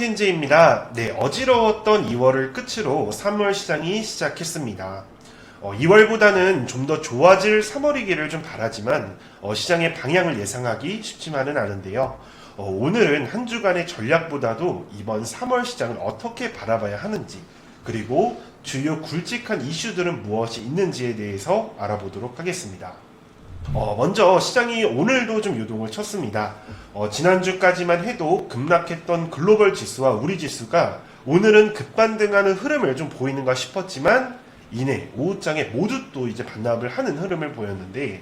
마틴즈입니다. 네, 어지러웠던 2월을 끝으로 3월 시장이 시작했습니다. 2월보다는 좀 더 좋아질 3월이기를 좀 바라지만 시장의 방향을 예상하기 쉽지만은 않은데요. 오늘은 한 주간의 전략보다도 이번 3월 시장을 어떻게 바라봐야 하는지, 그리고 주요 굵직한 이슈들은 무엇이 있는지에 대해서 알아보도록 하겠습니다. 먼저 시장이 오늘도 좀 요동을 쳤습니다. 지난주까지만 해도 급락했던 글로벌 지수와 우리 지수가 오늘은 급반등하는 흐름을 좀 보이는가 싶었지만 이내 오후장에 모두 또 이제 반납을 하는 흐름을 보였는데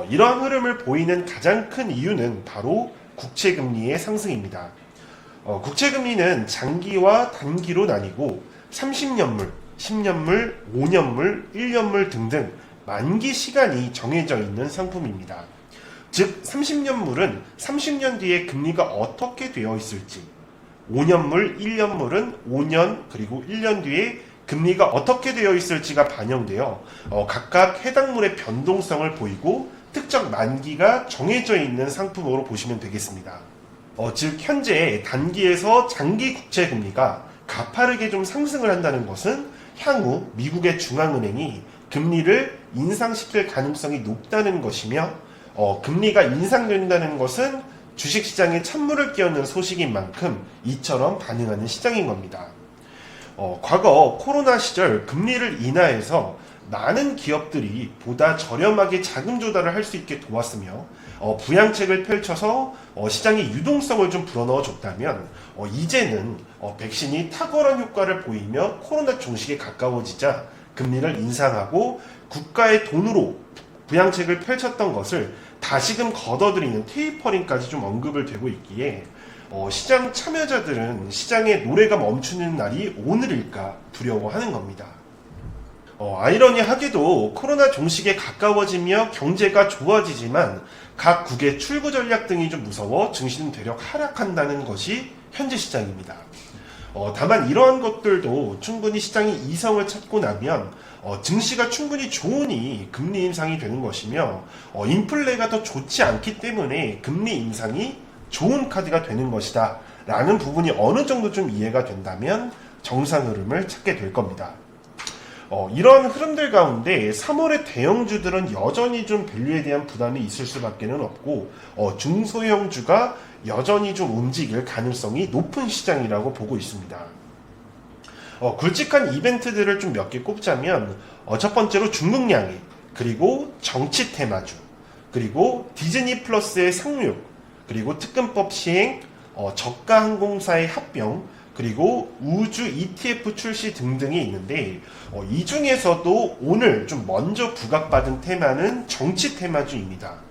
이러한 흐름을 보이는 가장 큰 이유는 바로 국채금리의 상승입니다. 국채금리는 장기와 단기로 나뉘고 30년물, 10년물, 5년물, 1년물 등등 만기 시간이 정해져 있는 상품입니다. 즉 30년물은 30년 뒤에 금리가 어떻게 되어 있을지, 5년물, 1년물은 5년 그리고 1년 뒤에 금리가 어떻게 되어 있을지가 반영되어 각각 해당 물의 변동성을 보이고 특정 만기가 정해져 있는 상품으로 보시면 되겠습니다. 즉 현재 단기에서 장기 국채 금리가 가파르게 좀 상승을 한다는 것은 향후 미국의 중앙은행이 금리를 인상시킬 가능성이 높다는 것이며 금리가 인상된다는 것은 주식시장에 찬물을 끼얹는 소식인 만큼 이처럼 반응하는 시장인 겁니다. 과거 코로나 시절 금리를 인하해서 많은 기업들이 보다 저렴하게 자금 조달을 할 수 있게 도왔으며 부양책을 펼쳐서 시장의 유동성을 좀 불어넣어 줬다면 이제는 백신이 탁월한 효과를 보이며 코로나 종식에 가까워지자 금리를 인상하고 국가의 돈으로 부양책을 펼쳤던 것을 다시금 걷어들이는 테이퍼링까지 좀 언급을 되고 있기에 시장 참여자들은 시장의 노래가 멈추는 날이 오늘일까 두려워하는 겁니다. 아이러니하게도 코로나 종식에 가까워지며 경제가 좋아지지만 각 국의 출구 전략 등이 좀 무서워 증시는 대략 하락한다는 것이 현재 시장입니다. 다만 이러한 것들도 충분히 시장이 이성을 찾고 나면 증시가 충분히 좋으니 금리 인상이 되는 것이며 인플레가 더 좋지 않기 때문에 금리 인상이 좋은 카드가 되는 것이다 라는 부분이 어느 정도 좀 이해가 된다면 정상 흐름을 찾게 될 겁니다. 이런 흐름들 가운데 3월의 대형주들은 여전히 좀 밸류에 대한 부담이 있을 수밖에 없고 중소형주가 여전히 좀 움직일 가능성이 높은 시장이라고 보고 있습니다. 굵직한 이벤트들을 좀 몇 개 꼽자면 첫 번째로 중국 양해, 그리고 정치 테마주, 그리고 디즈니 플러스의 상륙, 그리고 특근법 시행, 저가 항공사의 합병, 그리고 우주 ETF 출시 등등이 있는데 이 중에서도 오늘 좀 먼저 부각받은 테마는 정치 테마주입니다.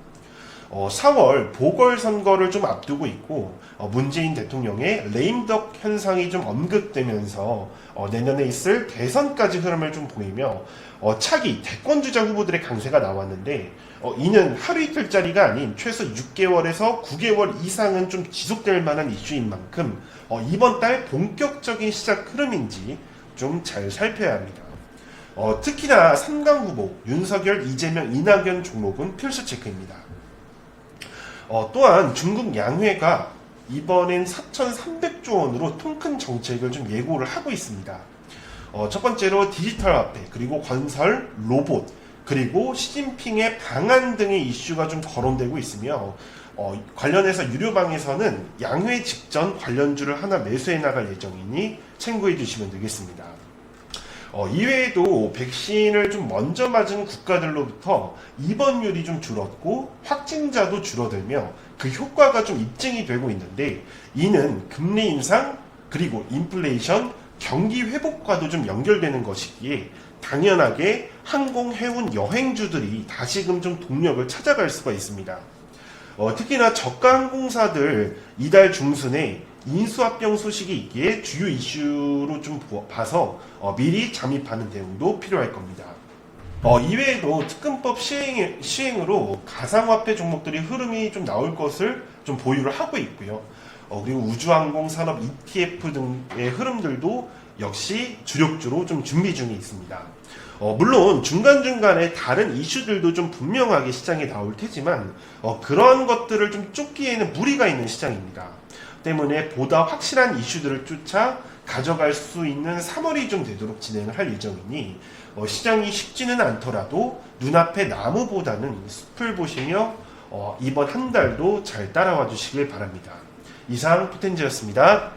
4월 보궐선거를 좀 앞두고 있고 문재인 대통령의 레임덕 현상이 좀 언급되면서 내년에 있을 대선까지 흐름을 좀 보이며 차기 대권주자 후보들의 강세가 나왔는데 이는 하루 이틀짜리가 아닌 최소 6개월에서 9개월 이상은 좀 지속될 만한 이슈인 만큼 이번 달 본격적인 시작 흐름인지 좀 잘 살펴야 합니다. 특히나 3강 후보 윤석열, 이재명, 이낙연 종목은 필수 체크입니다. 또한 중국 양회가 이번엔 4,300조 원으로 통큰 정책을 좀 예고를 하고 있습니다. 첫 번째로 디지털 화폐, 그리고 건설, 로봇, 그리고 시진핑의 방한 등의 이슈가 좀 거론되고 있으며 관련해서 유료방에서는 양회 직전 관련주를 하나 매수해 나갈 예정이니 참고해 주시면 되겠습니다. 이외에도 백신을 좀 먼저 맞은 국가들로부터 입원율이 좀 줄었고 확진자도 줄어들며 그 효과가 좀 입증이 되고 있는데 이는 금리 인상 그리고 인플레이션 경기 회복과도 좀 연결되는 것이기에 당연하게 항공, 해운, 여행주들이 다시금 좀 동력을 찾아갈 수가 있습니다. 특히나 저가 항공사들 이달 중순에 인수합병 소식이 있기에 주요 이슈로 좀 봐서 미리 잠입하는 대응도 필요할 겁니다. 이외에도 특근법 시행으로 가상화폐 종목들이 흐름이 좀 나올 것을 좀 보유를 하고 있고요. 그리고 우주항공 산업 ETF 등의 흐름들도 역시 주력주로 좀 준비 중에 있습니다. 물론 중간중간에 다른 이슈들도 좀 분명하게 시장에 나올 테지만 그러한 것들을 좀 쫓기에는 무리가 있는 시장입니다. 때문에 보다 확실한 이슈들을 쫓아 가져갈 수 있는 3월이 좀 되도록 진행을 할 예정이니 시장이 쉽지는 않더라도 눈앞의 나무보다는 숲을 보시며 이번 한 달도 잘 따라와 주시길 바랍니다. 이상 포텐지였습니다.